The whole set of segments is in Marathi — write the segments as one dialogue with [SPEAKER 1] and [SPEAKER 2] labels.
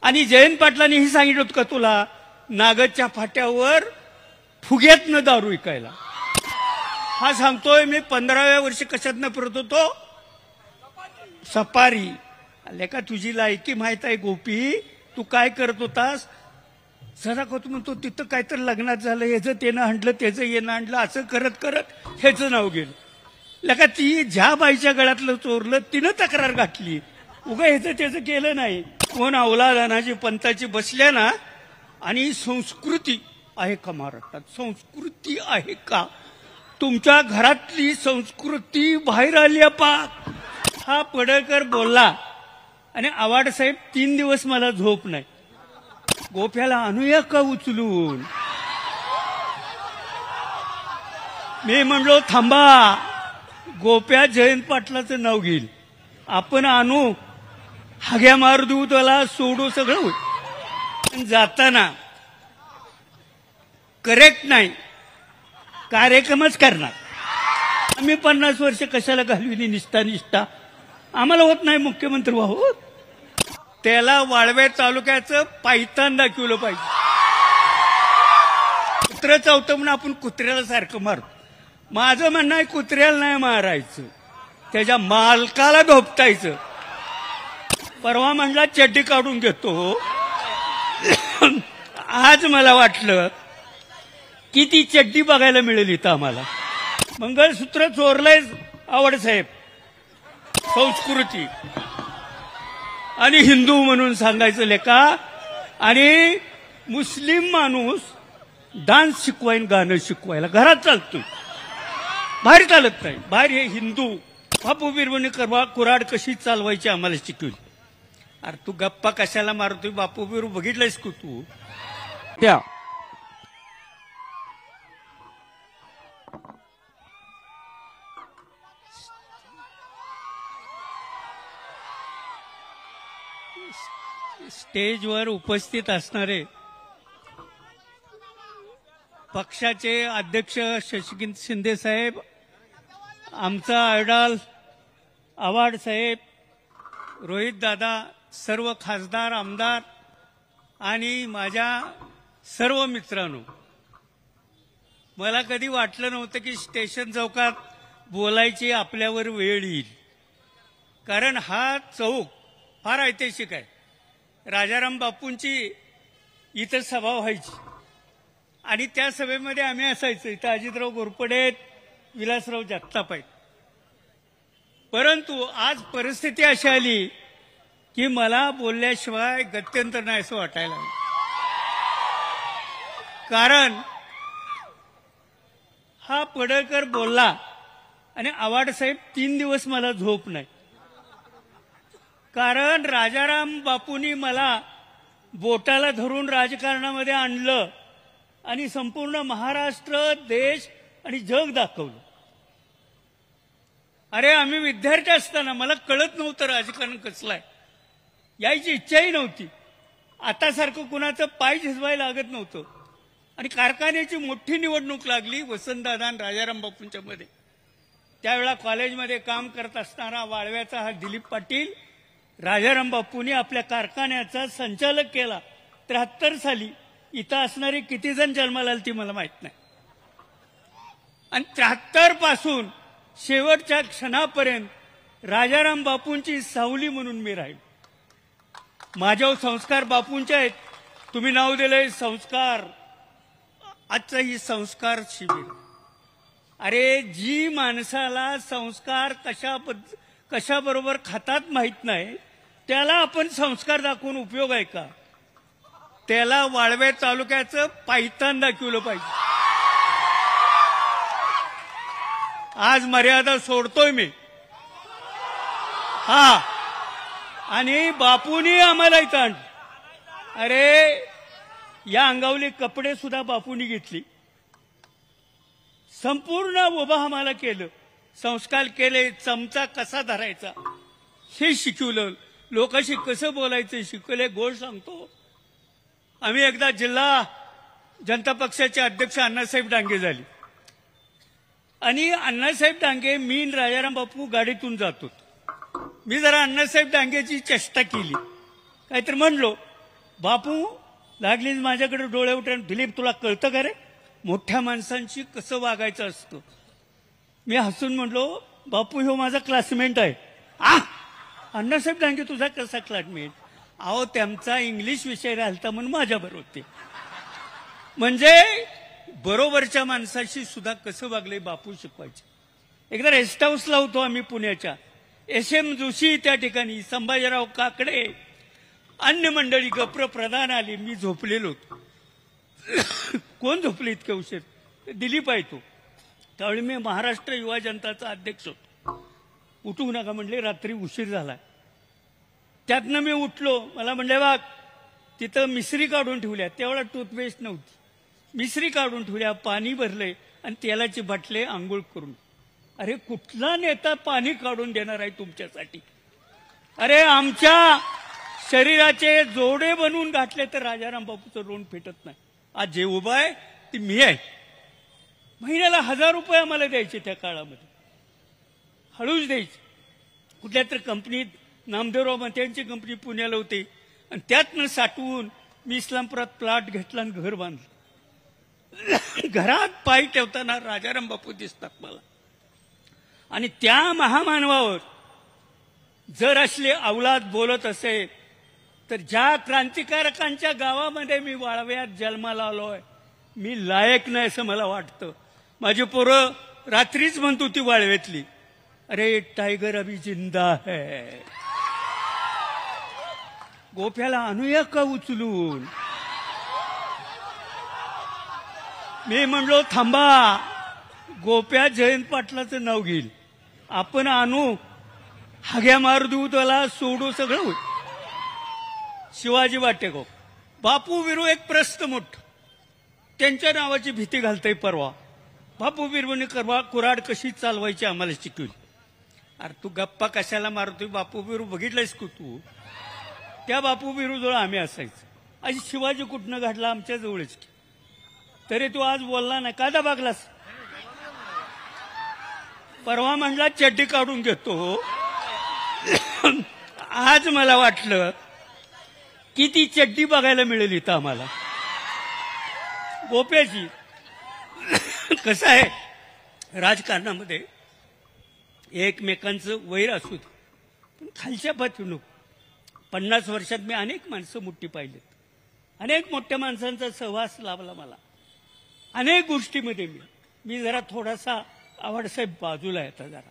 [SPEAKER 1] आणि जयंत पाटलांनी हे सांगितलं होतं का तुला नागदच्या फाट्यावर फुग्यातनं दारू विकायला? हा सांगतोय मी 15व्या वर्षी कशातनं फिरत होतो, सफारी. लेका तुझी लायकी माहित आहे गोपी, तू काय करत होतास? सदाकत म्हणतो तिथं काय तर लग्नात झालं, ह्याचं त्यानं आणलं त्याचं येणं आणलं, असं करत करत ह्याचं नाव गेलं. लेका ती ज्या बाईच्या गळ्यातलं चोरलं तिनं तक्रार घातली, उगा ह्याचं त्याचं केलं नाही. कोण अवलाद अनाजी पंताची बसल्या ना. आणि संस्कृती आहे का महाराष्ट्रात? संस्कृती आहे का? तुमच्या घरातली संस्कृती बाहेर आली पाक. हा पडळकर बोलला आणि आवाड साहेब 3 दिवस मला झोप नाही. गोप्याला आणूया का उचलून? मी म्हणलो थांबा, गोप्या जयंत पाटलाचं नाव घेईल, आपण आणू, हाग्या मार देऊ, त्याला सोडू, सगळं होईल. जाताना करेक्ट नाही, कार्यक्रमच करणार. आम्ही 50 वर्ष कशाला घालविली निष्ठा आम्हाला होत नाही मुख्यमंत्री व्हावं. त्याला वाळवे तालुक्याचं पायतान दाखवलं पाहिजे. कुत्रं चावतं म्हणून आपण कुत्र्याला सारखं मारतो. माझं म्हणणं आहे कुत्र्याला नाही मारायचं, त्याच्या मालकाला धोपटायचं. परवा म्हणला चड्डी काढून घेतो. आज मला वाटलं की ती चड्डी बघायला मिळेल इथं आम्हाला. मंगळसूत्र चोरलंय आवड साहेब, संस्कृती आणि हिंदू म्हणून सांगायचं लेका. आणि मुस्लिम माणूस डान्स शिकवायन, गाणं शिकवायला घरात चालतोय, बाहेर चालत नाही. बाहेर हे हिंदू. बापू बिरवणी कुराड कशी चालवायची आम्हाला शिकवली. अरे तू गप्पा कशाला मारतोय? बापू बिरू बघितलंयस का तू? त्या स्टेजवर उपस्थित असणारे पक्षाचे अध्यक्ष शशिकांत शिंदे साहेब, आमचा आयडॉल आव्हाड साहेब, रोहित दादा, सर्व खासदार आमदार आणि माझ्या सर्व मित्रांनो, मला कधी वाटलं नव्हतं की स्टेशन चौकात बोलायची आपल्यावर वेळ येईल. कारण हा चौक फार ऐतिहासिक आहे. राजाराम बापूंची इथं सभा व्हायची आणि त्या सभेमध्ये आम्ही असायचो. इथं अजितराव घोरपडे, विलासराव जगताप आहेत. परंतु आज परिस्थिती अशी आली की मला बोलल्याशिवाय गत्यंतर नाही असं वाटायला लागलं. कारण हा पडळकर बोलला आणि आव्हाड साहेब 3 दिवस मला झोप नाही. कारण राजाराम बापूंनी मला बोटाला धरून राजकारणामध्ये आणलं आणि संपूर्ण महाराष्ट्र, देश आणि जग दाखवलं. अरे आम्ही विद्यार्थी असताना मला कळत नव्हतं राजकारण कसलं आहे, यायची इच्छाही नव्हती. आता सारखं कुणाचं पाय झिजवायला लागत नव्हतं. आणि कारखान्याची मोठी निवडणूक लागली वसंतदादा आणि राजाराम बापूंच्या मध्ये. त्यावेळेला कॉलेजमध्ये काम करत असणारा वाळव्याचा हा दिलीप पाटील राजाराम बापूंनी आपल्या कारखान्याचा संचालक केला. 73 साली इथं असणारे किती जण जन्माला आले ती मला माहित नाही. आणि 73 पासून शेवटच्या क्षणापर्यंत राजाराम बापूंची सावली म्हणून मी राहील. माझ्यावर संस्कार बापूंचे आहेत. तुम्ही नाव दिलंय संस्कार. आजचं ही संस्कार शिबिर. अरे जी माणसाला संस्कार कशाबरोबर खातात माहित नाही त्याला आपण संस्कार दाखवून उपयोग आहे का? त्याला वाळवे तालुक्याचं पायतान दाखवलं पाहिजे. आज मर्यादा सोडतोय मी. हा, आणि बापूंनी आम्हाला इथं आणलं. अरे या अंगावली कपडे सुद्धा बापूंनी घेतली. संपूर्ण उभा आम्हाला केलं, संस्कार केले. चमचा कसा धरायचा हे शिकवलं, लोकांशी कसं बोलायचं शिकवले. गोड सांगतो, आम्ही एकदा जिल्हा जनता पक्षाचे अध्यक्ष अण्णासाहेब डांगे झाले आणि अण्णासाहेब डांगे, मी राजाराम बापू गाडीतून जातो. मी जरा अण्णासाहेब डांगेची चेष्टा केली, काहीतरी म्हणलो. बापू लागलीच माझ्याकडे डोळे उठून, दिलीप तुला कळतं का रे मोठ्या माणसांशी कसं वागायचं असतं. मी हसून म्हणलो, बापू ह्यो माझा क्लासमेट आहे. अण्णासाहेब डांगे तुझा कसा क्लासमेट? अहो त्यांचा इंग्लिश विषय राहिलता म्हणून माझ्याबरोबर होते. म्हणजे बरोबरच्या माणसाशी सुद्धा कसं वागले बापू शिकवायचे. एकदा रेस्ट हाऊसला होतो आम्ही पुण्याच्या, SM जोशी त्या ठिकाणी, संभाजीराव काकडे, अन्य मंडळी, गप्र प्रधान आली. मी झोपलेलो होतो. कोण झोपले इतके उशीर? दिलीप आहे तो. त्यावेळी मी महाराष्ट्र युवा जनताचा अध्यक्ष होतो. उठू नका म्हणले, रात्री उशीर झाला. त्यातनं मी उठलो. मला म्हणले बघ तिथं मिसरी काढून ठेवल्या, तेवढा टूथपेस्ट नव्हती, मिसरी काढून ठेवल्या, पाणी भरलंय आणि तेलाची बाटले आंघोळ करून. अरे कुठला नेता पाणी काढून देणार आहे तुमच्यासाठी? अरे आमच्या शरीराचे जोडे बनवून घातले तर राजाराम बापूचं रोण फेटत नाही. आज जे उभा आहे ती मी आहे. महिन्याला 1000 रुपये आम्हाला द्यायचे त्या काळामध्ये, हळूच द्यायचे. कुठल्या तर कंपनीत, नामदेवराव मत्यांची कंपनी पुण्याला होती, आणि त्यातनं साठवून मी इस्लामपुरात प्लॉट घेतला आणि घर बांधलं. घरात पाय ठेवताना राजाराम बापू दिसतात मला. आणि त्या महामानवावर जर असले अवलाद बोलत असेल तर ज्या क्रांतिकारकांच्या गावामध्ये मी वाळव्यात जन्माला आलोय, मी लायक नाही असं मला वाटतं. माझी पोरं रात्रीच म्हणतो ती वाळव्यातली, अरे टायगर अभी जिंदा है. गोप्याला आणूया का उचलून? मी म्हणलो थांबा, गोप्या जयंत पाटलाचं नाव घेईल, आपण आणू, हाग्या मारू देऊ, त्याला सोडू, सगळं होईल. शिवाजी वाटेगाव बापू विरू एक प्रस्त मोठ, त्यांच्या नावाची भीती घालतंय परवा. बापू बिरुने कुऱ्हाड कशी चालवायची आम्हाला शिकवली. अरे तू गप्पा कशाला मारतोय? बापू बिरू बघितलंयस का तू? त्या बापू बिरू जवळ आम्ही असायचं. आज शिवाजी कुठनं घडला? आमच्या जवळच. तरी तू आज बोलला नाही का? दाबागलास. परवा म्हणला चड्डी काढून घेतो. आज मला वाटलं की ती चड्डी बघायला मिळेल इथं आम्हाला गोप्याची. कसं आहे राजकारणामध्ये एकमेकांचं वैर असू दे, पण खालच्या पातळी नको. 50 वर्षात मी अनेक माणसं मोठी पाहिलेत, अनेक मोठ्या माणसांचा सहवास लाभला मला. अनेक गोष्टीमध्ये मी जरा थोडासा आवडसाहेब बाजूला आहे. आता जरा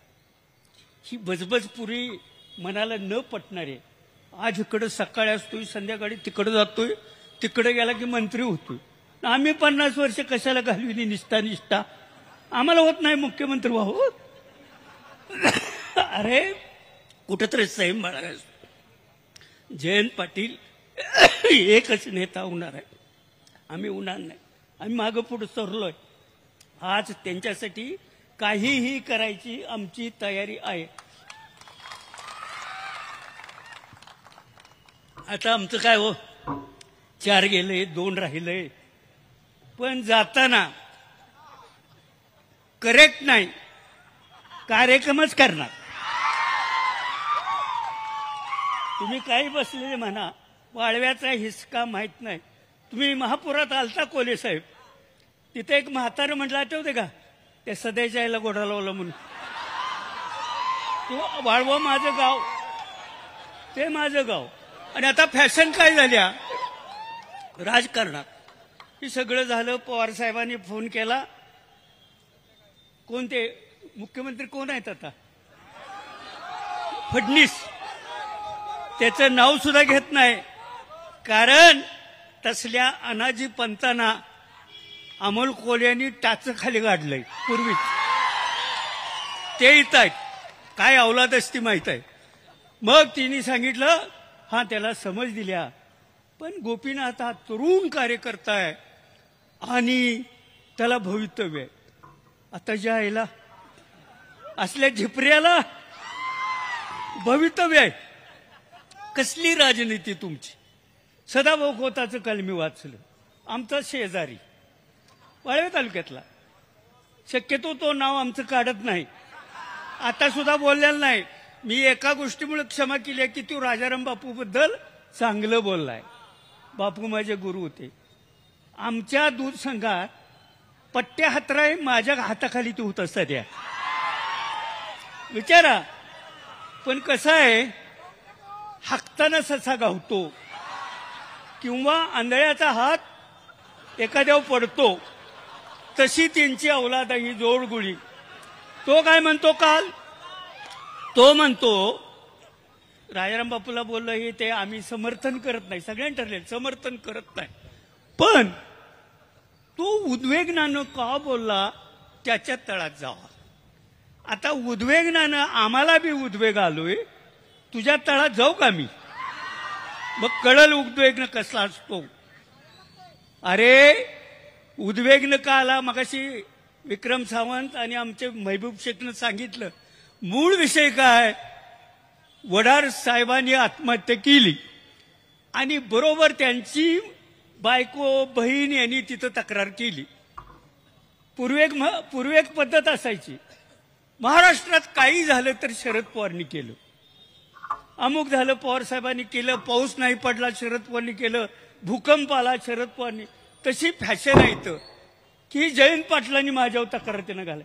[SPEAKER 1] ही बजबज पुरी मनाला न पटणारे. आज इकडं सकाळी असतोय, संध्याकाळी तिकडं जातोय, तिकडे गेला की मंत्री होतोय. आम्ही 50 वर्ष कशाला घालविली निष्ठा? आम्हाला होत नाही मुख्यमंत्री व्हावं. अरे कुठंतरी संयम बाळगायचं. जयंत पाटील एकच नेता होणार आहे, आम्ही होणार नाही. आम्ही मागं पुढे सरलोय. आज त्यांच्यासाठी काहीही करायची आमची तयारी आहे. आता आमचं काय हो, 4 गेले, 2 राहिले, पण जाताना करेक्ट नाही, कार्यक्रमच करणार. तुम्ही काही बसलेले म्हणा, वाळव्याचा हिसका माहित नाही. तुम्ही महापुरात आलता कोले साहेब, तिथे एक म्हातारं म्हटलं आठवते का, त्या सदैच्या आईला गोडा लावला म्हणून. तो वाळवा माझं गाव, ते माझं गाव. आणि आता फॅशन काय झाल्या राजकारणात. हे सगळं झालं. पवार साहेबांनी फोन केला. कोणते मुख्यमंत्री कोण आहेत आता? फडणीस. त्याचं नाव सुद्धा घेत नाही, कारण तसल्या अनाजी पंतांना अमोल कोल्यांनी टाच खाली काढलंय पूर्वीच. ते येत आहेत, काय अवलाद असती माहित आहे. मग तिने सांगितलं हा त्याला समज दिल्या, पण गोपीनाथ हा तरुण कार्यकर्ता आहे आणि त्याला भवितव्य आहे. आता ज्या आईला असल्या झिपऱ्याला भवितव्य आहे. कसली राजनीती तुमची? सदाभाऊ खोताचं काल मी वाचलं, आमचा शेजारी वाळवे तालुक्यातला. शक्यतो तो नाव आमचं काढत नाही, आता सुद्धा बोललेला नाही. मी एका गोष्टीमुळे क्षमा केली आहे की तो राजाराम बापू बद्दल चांगलं बोललाय. बापू माझे गुरु होते. आमच्या दूध संघात पट्ट्या हातराय माझ्या हाताखाली तू होत सध्या विचारा. पण कसं आहे, हाकताना ससा गावतो किंवा आंधळ्याचा हात एखाद्यावर पडतो, तशी त्यांची औलाद ही जोडगुळी. तो काय म्हणतो काल, तो म्हणतो राजाराम बापूला बोललं हे ते आम्ही समर्थन करत नाही, सगळ्यांनी ठरलेलं समर्थन करत नाही, पण तो उद्वेगनानं का बोलला त्याच्या तळात जावा. आता उद्वेगनानं आम्हाला बी उद्वेग आलोय, तुझ्या तळात जाऊ का मी, मग कळल उद्वेगनं कसला असतो. अरे उद्वेगनं का आला, मगाशी विक्रम सावंत आणि आमचे महबूब शेखनं सांगितलं. मूळ विषय काय, वडार साहेबांनी आत्महत्या केली आणि बरोबर त्यांची बायको बहीण यांनी तिथं तक्रार केली. पूर्वेक पद्धत असायची, महाराष्ट्रात काही झालं तर शरद पवारनी केलं, अमुक झालं पवार साहेबांनी केलं, पाऊस नाही पडला शरद पवारनी केलं, भूकंप आला शरद पवारनी. तशी फॅशन आहे इथं की जयंत पाटलांनी माझ्यावर तक्रार त्यानं घाला.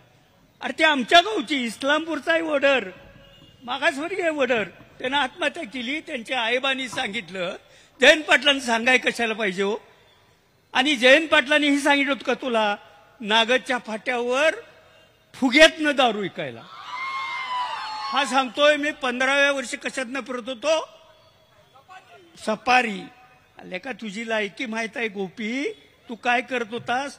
[SPEAKER 1] अरे ते आमच्या गावची इस्लामपूरचा आहे वडर, मागासवर्गीय आहे वडर, त्यानं आत्महत्या केली. त्यांच्या आईबांनी सांगितलं जयंत पाटलांनी सांगाय कशाला पाहिजे हो. आणि जयंत पाटलांनी ही सांगितलं होतं का तुला नागदच्या फाट्यावर फुग्यातनं दारू विकायला. हा सांगतोय मी 15व्या वर्षी कशातनं फिरत होतो, सफारी. आले का तुझी लायकी माहित आहे गोपी, तू काय करत होतास.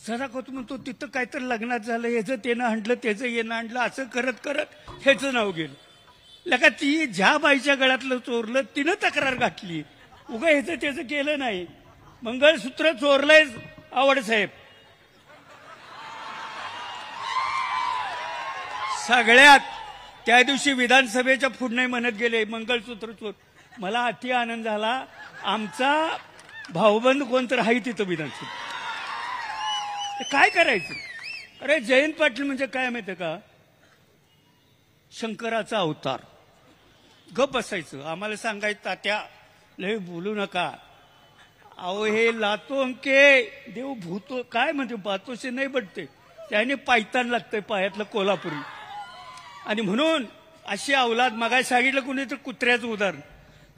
[SPEAKER 1] सदाकत म्हणतो तिथं काहीतरी लग्नात झालं, ह्याचं त्यानं आणलं त्याचं येणं आणलं, असं करत करत ह्याचं नाव गेलं. लका ती ज्या बाईच्या गळ्यातलं चोरलं तिनं तक्रार घातली, उगा ह्याचं त्याचं केलं नाही. मंगळसूत्र चोरलंय आवडसाहेब. सगळ्यात त्या दिवशी विधानसभेच्या पुढे म्हणत गेले मंगळसूत्र चोर. मला अति आनंद झाला, आमचा भाऊबंद कोणतर आहे तिथं विधानसभा. काय करायचं. अरे जयंत पाटील म्हणजे काय माहिती का, शंकराचा अवतार. गप बसायचं, आम्हाला सांगायचं तात्या लय बोलू नका. अहो हे लातो अंके देव भूतो काय म्हणते बातोशी नाही बटते, त्याने पायतान लागतंय पायातलं कोल्हापुरी. आणि म्हणून अशी अवलाद मगाय सांगितलं कोणी तर कुत्र्याचं उदाहरण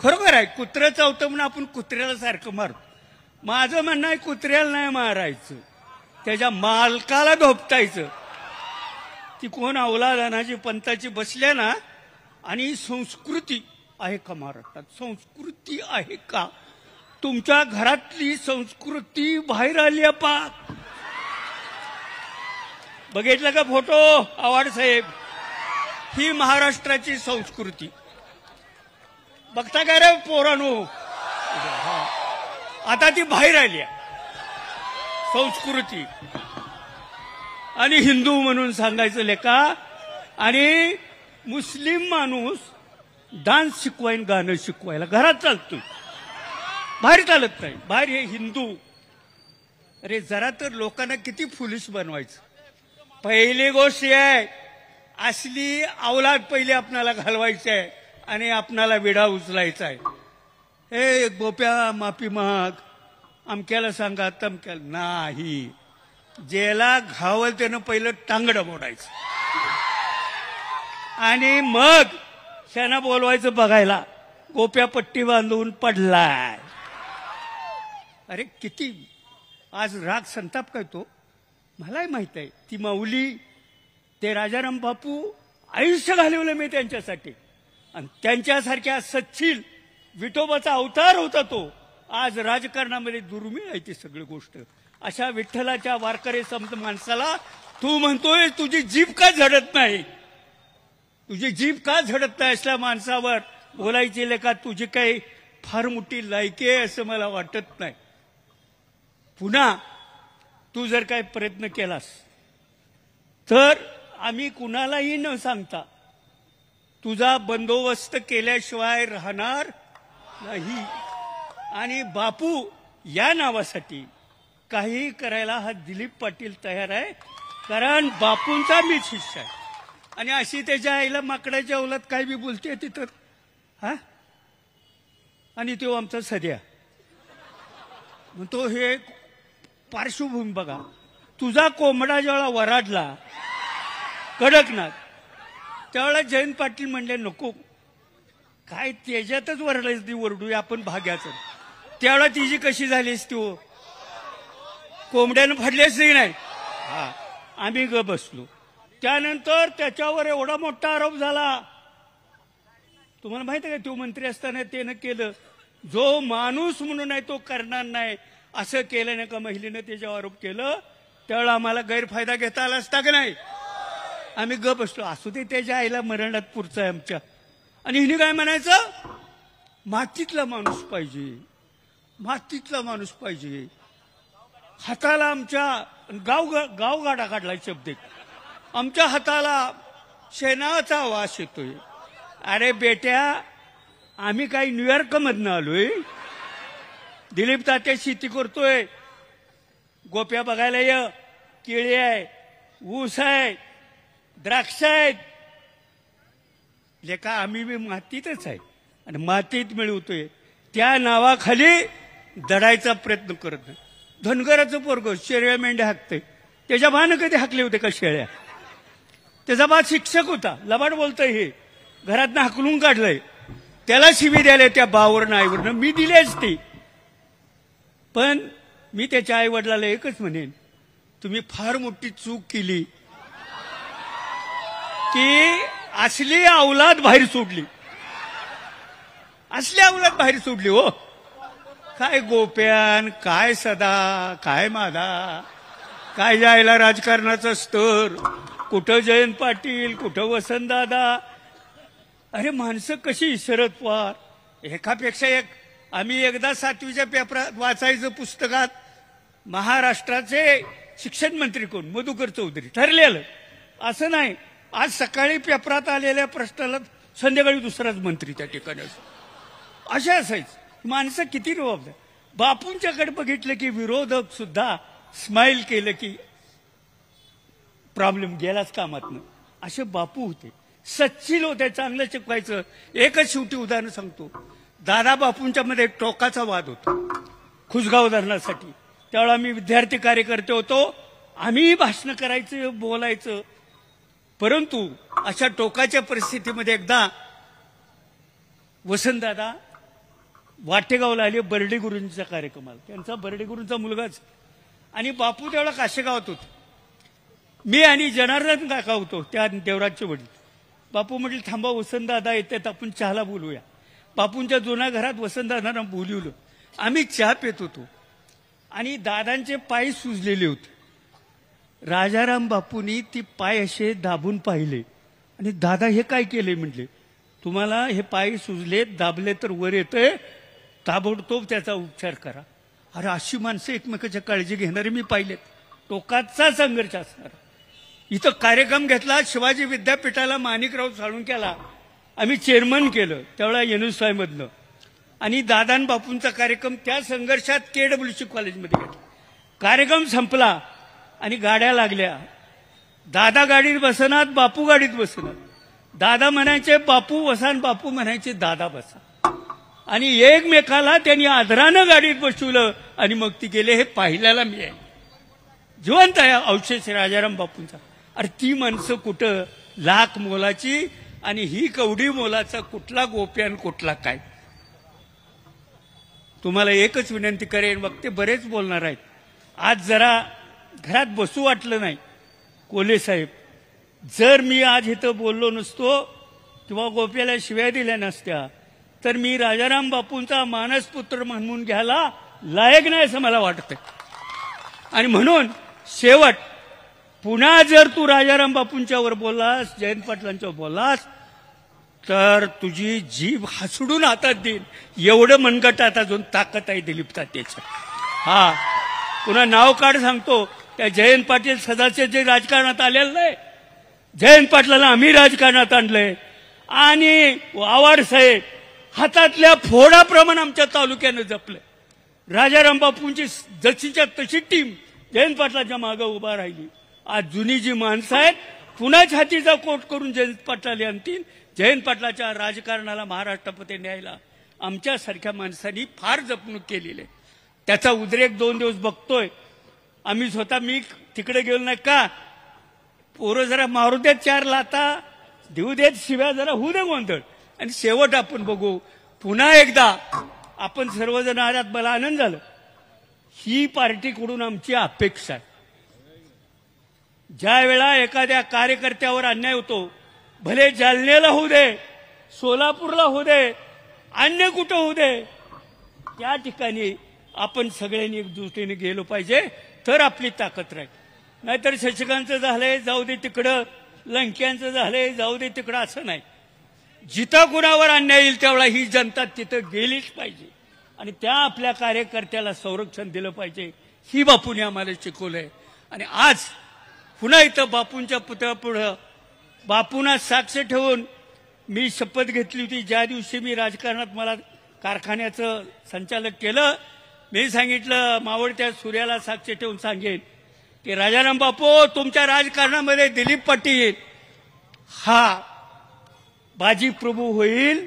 [SPEAKER 1] खरोखर आहे. कुत्रं चावतं म्हणून आपण कुत्र्याला सारखं मारतो. माझं म्हणणं आहे कुत्र्याला नाही मारायचं, त्याच्या मालकाला धोपटायचं. ती कोण अवलाद अनाजी पंथाची बसल्या ना. आणि संस्कृती आहे का महाराष्ट्रात, संस्कृती आहे का. तुमच्या घरातली संस्कृती बाहेर आली आहे पा. बघितलं का फोटो आवाड साहेब, ही महाराष्ट्राची संस्कृती बघता काय रे पोरानो. आता ती बाहेर आली आहे संस्कृती. आणि हिंदू म्हणून सांगायचं लेका. आणि मुस्लिम माणूस डान्स शिकवायन गाणं शिकवायला घरात चालतोय, बाहेर चालत नाही. बाहेर हे हिंदू. अरे जरा तर लोकांना किती फुलिश बनवायचं. पहिली गोष्ट आहे असली अवलाद पहिले आपणाला घालवायची आहे आणि आपणाला विडा उचलायचा आहे. हे गोप्या माफी माग, अमक्याला सांगा तमक्याला नाही. ज्याला घावल त्यानं पहिलं टांगडं मोडायचं आणि मग त्यांना बोलवायचं बघायला गोप्या पट्टी बांधून पडलाय. अरे किती आज राग संताप काय तो मलाही माहित आहे. ती माऊली ते राजाराम बापू आयुष्य घालवलं मी त्यांच्यासाठी. आणि त्यांच्यासारख्या सच्चिल विठोबाचा अवतार होता तो. आज राजकारणामध्ये दुर्मिळ आहे ती सगळी गोष्ट. अशा विठ्ठलाच्या वारकरी संत माणसाला तू म्हणतोय तुझी जीभ का झडत नाही, तुझी जीभ का झडत नाही. असल्या माणसावर बोलायची लेका तुझी काही फार मोठी लायकी आहे असं मला वाटत नाही. पुन्हा तू जर काही प्रयत्न केलास तर आम्ही कुणालाही न सांगता तुझा बंदोबस्त केल्याशिवाय राहणार नाही. आणि बापू या नावासाठी काही करायला हा दिलीप पाटील तयार आहे, कारण बापूंचा मीच शिष्य आहे. आणि अशी त्याच्या आईला माकडाच्या अवलात काय बी बोलते तिथं. हा आणि तो आमचा सध्या म्हणतो हे पार्श्वभूमी बघा, तुझा कोंबडा जेव्हा वराडला कडकनाथ त्यावेळेला जयंत पाटील म्हणले नको काय त्याच्यातच वरडायच ती वरडूया आपण भाग्याचं. त्यावेळेला तिची कशी झालीस तू कोंबड्यानं फाडलीच नाही. हा आम्ही ग बसलो. त्यानंतर त्याच्यावर एवढा मोठा आरोप झाला. तुम्हाला माहिती आहे का तो मंत्री असताना त्यानं केलं, जो माणूस म्हणून आहे तो करणार नाही असं केलं नाही का महिलेनं त्याच्यावर आरोप केलं. त्यावेळेला आम्हाला गैरफायदा घेता आला असता का नाही. आम्ही ग बसलो. असू दे त्याच्या आईला मरणात पुरचं आहे आमच्या. आणि हिने काय म्हणायचं, मातीतला माणूस पाहिजे, मातीतला माणूस पाहिजे. हाताला आमच्या गावगाडा काढलाय शब्द, आमच्या हाताला शेणाचा वास येतोय. अरे बेट्या आम्ही काही न्यूयॉर्क मधनं आलोय. दिलीप तात्या शेती करतोय, गोप्या बघायला ये, केळी आहे, ऊस आहे, द्राक्ष आहेत. लेका आम्ही बी मातीतच आहे आणि मातीत मिळवतोय. त्या नावाखाली दडायचा प्रयत्न करत नाही. धनगराचं पोरग शेळ्या मेंढ्या हाकतंय, त्याच्या बानं कधी हाकले होते का शेळ्या. त्याचा बा शिक्षक होता, लबाड बोलतोय, हे घरातनं हाकलून काढलंय. त्याला शिवी द्यायला त्या बावरनं आईवरनं मी दिली असती. पण मी त्याच्या आई वडिलाला एकच म्हणेन, तुम्ही फार मोठी चूक केली की असली अवलाद बाहेर सोडली, असली अवलाद बाहेर सोडली. हो काय गोप्यान, काय सदा, काय मादा, काय जायला राजकारणाचं स्तर, कुठं जयंत पाटील, कुठं वसंतदादा. अरे माणसं कशी, शरद पवार एकापेक्षा एक. आम्ही एकदा 7वीच्या पेपरात वाचायचं पुस्तकात, महाराष्ट्राचे शिक्षण मंत्री कोण, मधुकर चौधरी ठरलेलं. असं नाही आज सकाळी पेपरात आलेल्या प्रश्नाला संध्याकाळी दुसराच मंत्री त्या ठिकाणी असतो. असे असायचं. माणसं किती जबाबदार. बापूंच्याकडे बघितलं की विरोधक सुद्धा स्माइल केलं की प्रॉब्लेम गेलाच कामातनं. असे बापू होते, सच्चिल होते, चांगलं शिकवायचं. एकच शेवटी उदाहरण सांगतो. दादा बापूंच्या मध्ये टोकाचा वाद होता खुसगाव धरणासाठी. त्यावेळेला आम्ही विद्यार्थी कार्यकर्ते होतो, आम्ही भाषण करायचं, बोलायचं. परंतु अशा टोकाच्या परिस्थितीमध्ये एकदा वसंतदादा वाटेगावला आले बर्डे गुरूंच्या कार्यक्रमाला. त्यांचा बर्डे गुरूंचा मुलगाच. आणि बापू त्यावेळेला काशेगावात होते. मी आणि जनार्दन काका होतो, त्या देवराजचे वडील. बापू म्हटले थांबा वसंतदादा येतात, आपण चहाला बोलूया. बापूंच्या जुन्या घरात वसंतदादांना बोलवलं. आम्ही चहा पित होतो आणि दादांचे पाय सुजलेले होते. राजाराम बापूंनी ती पाय असे दाबून पाहिले आणि दादा हे काय केले म्हटले, तुम्हाला हे पाय सुजले, दाबले तर वर येतंय, ताबडतोब त्याचा उपचार करा. अरे अशी माणसं एकमेकाच्या काळजी घेणारे मी पाहिलेत. टोकाचा संघर्ष असणार. इथं कार्यक्रम घेतला शिवाजी विद्यापीठाला, माणिकराव साळुंक्याला आम्ही चेअरमन केलं त्यावेळेला NSY मधनं. आणि दादान बापूंचा कार्यक्रम त्या संघर्षात KWC कॉलेजमध्ये घेतला. कार्यक्रम संपला आणि गाड्या लागल्या. दादा गाडीत बसणार, बापू गाडीत बसणार. दादा म्हणायचे बापू बसान, बापू म्हणायचे दादा बसा. आणि एकमेकाला त्यांनी आदरानं गाडीत बसवलं आणि मग ती गेले. हे पाहिल्याला मी आहे, जिवंत आहे अवशेष राजाराम बापूंचा. अरे ती माणसं कुठं, लाख मोलाची आणि ही कवडी मोलाचा कुठला गोप्यान कुठला काय. तुम्हाला एकच विनंती करेन, वक्ते बरेच बोलणार आहेत. आज जरा घरात बसू वाटलं नाही. कोले साहेब, जर मी आज इथं बोललो नसतो किंवा गोप्याला शिव्या दिल्या नसत्या तर मी राजाराम बापूंचा मानसपुत्र म्हणून घ्यायला लायक नाही असं मला वाटतंय. आणि म्हणून शेवट, पुन्हा जर तू राजाराम बापूंच्यावर बोललास, जयंत पाटलांच्यावर बोललास तर तुझी जीभ हसडून हातात देईन. एवढं मनगटात अजून ताकद आहे दिलीप तात्याच्या. हा पुन्हा नाव काढ सांगतो, त्या जयंत पाटील सदाचे जे राजकारणात आलेलं नाही, जयंत पाटलाला आम्ही राजकारणात आणलंय. आणि आवाड साहेब हातातल्या फोडाप्रमाणे आमच्या तालुक्यानं जपलंय. राजाराम बापूंची जशीच्या तशी टीम जयंत पाटलाच्या मागे उभा राहिली. आज जुनी जी माणसं आहेत पुन्हा छातीचा कोट करून जयंत पाटलाला आणतील. जयंत पाटलाच्या राजकारणाला महाराष्ट्रामध्ये न्यायला आमच्यासारख्या माणसांनी फार जपणूक केलेली आहे. त्याचा उद्रेक 2 दिवस बघतोय आम्ही स्वतः. मी तिकडे गेलो नाही का, पोरं जरा मारू देत 4 लाता, देऊ देत शिव्या, जरा होऊ दे गोंधळ, आणि शेवट आपण बघू. पुन्हा एकदा आपण सर्वजण आलात, मला आनंद झाला. ही पार्टीकडून आमची अपेक्षा आहे. ज्या वेळा एखाद्या कार्यकर्त्यावर अन्याय होतो, भले जालन्याला होऊ दे, सोलापूरला होऊ दे, अन्य कुठं होऊ दे, त्या ठिकाणी आपण सगळ्यांनी एकजुटीने गेलो पाहिजे, तर आपली ताकद राहील. नाहीतर शशिकांतचं झालंय जाऊ दे तिकडं, लंक्यांचं झालंय जाऊ दे तिकडं, असं नाही. जिथं कुणावर अन्याय येईल त्यावेळा ही जनता तिथं गेलीच पाहिजे आणि त्या आपल्या कार्यकर्त्याला संरक्षण दिलं पाहिजे. ही बापूने आम्हाला शिकवलंय. आणि आज पुन्हा इथं बापूंच्या पुतळ्यापुढं बापूंना साक्ष ठेवून मी शपथ घेतली होती. ज्या दिवशी मी राजकारणात मला कारखान्याचं संचालक केलं, मी सांगितलं मावळत्या सूर्याला साक्ष ठेवून सांगेन की राजाराम बापू, तुमच्या राजकारणामध्ये दिलीप पाटील हा बाजी प्रभू होईल,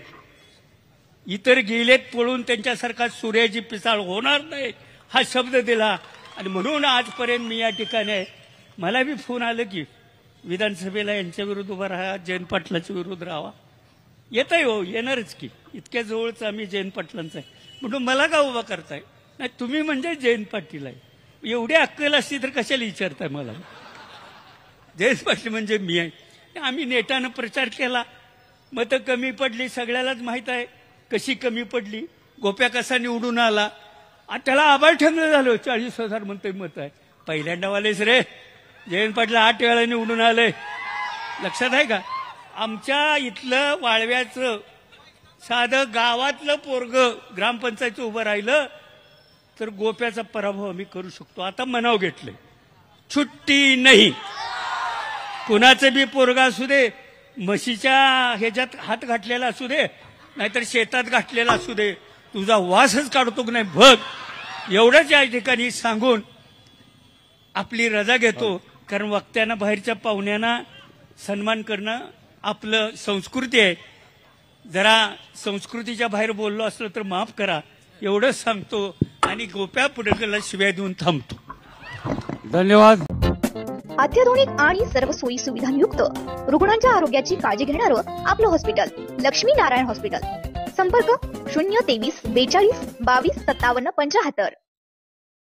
[SPEAKER 1] इतर गेलेत पळून, त्यांच्यासारखा सूर्याची पिसाळ होणार नाही हा शब्द दिला. आणि म्हणून आजपर्यंत मी या ठिकाणी आहे. मला बी फोन आलं की विधानसभेला यांच्या विरुद्ध उभा राहा, जयंत पाटलाच्या विरुद्ध राहा. येत आहे हो, येणारच की, इतक्या जवळच आम्ही जयंत पाटलांचा आहे. म्हणून मला का उभा करताय? नाही, तुम्ही म्हणजे जयंत पाटील आहे. एवढी अक्कल असती तर कशाला विचारताय मला? जयंत पाटील म्हणजे मी आहे. आम्ही नेटानं प्रचार केला, मतं कमी पडली, सगळ्यालाच माहित आहे कशी कमी पडली. गोप्या कसा निवडून आला, त्याला आभार ठेवलं झालं. 40,000 म्हणतोय मत आहे. पहिल्यांदा वालेच रे, जयंत पाटील 8 वेळा निवडून आलंय, लक्षात आहे का? आमच्या इथलं वाळव्याचं साधं गावातलं पोरग ग्रामपंचायत उभं राहिलं तर गोप्याचा पराभव आम्ही करू शकतो. आता मनाव घेतलंय, छुट्टी नाही. कुणाचं बी पोरगा असू दे, म्हशीच्या ह्याच्यात हात घातलेला असू दे, नाहीतर शेतात घातलेला असू दे, तुझा वासच काढतो की नाही बघ. एवढंच या ठिकाणी सांगून आपली रजा घेतो. कारण वक्त्यांना, बाहेरच्या पाहुण्यांना सन्मान करणं आपलं संस्कृती आहे. जरा संस्कृतीच्या बाहेर बोललो असलो तर माफ करा, एवढंच सांगतो आणि गोप्या पुढेला शिव्या देऊन थांबतो.
[SPEAKER 2] धन्यवाद.
[SPEAKER 3] अत्याधुनिक आणि सर्व सोयी सुविधांयुक्त रुग्णांच्या आरोग्याची काळजी घेणारं आपलं हॉस्पिटल लक्ष्मी नारायण हॉस्पिटल. संपर्क 023 42 22 57 75.